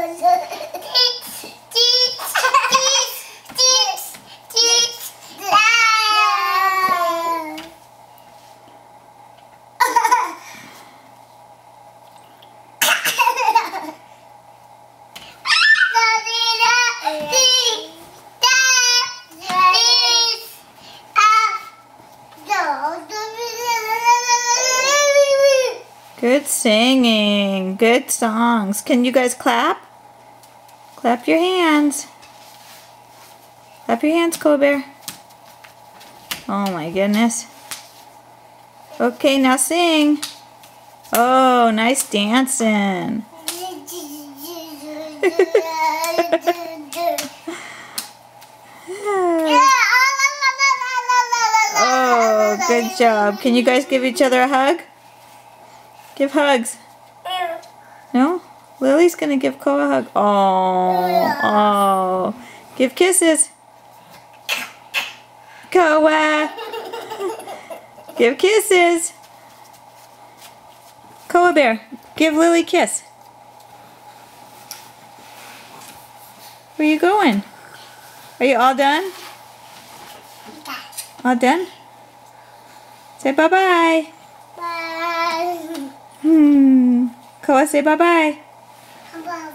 Good singing. Good songs. Can you guys clap? Clap your hands. Clap your hands, Koa Bear. Oh my goodness. Okay, now sing. Oh, nice dancing. Oh, good job. Can you guys give each other a hug? Give hugs. No? Lily's gonna give Koa a hug. Oh. Give kisses. Koa. Give kisses. Koa Bear, give Lily a kiss. Where are you going? Are you all done? All done? Say bye-bye. Bye. Koa, say bye-bye. Bye.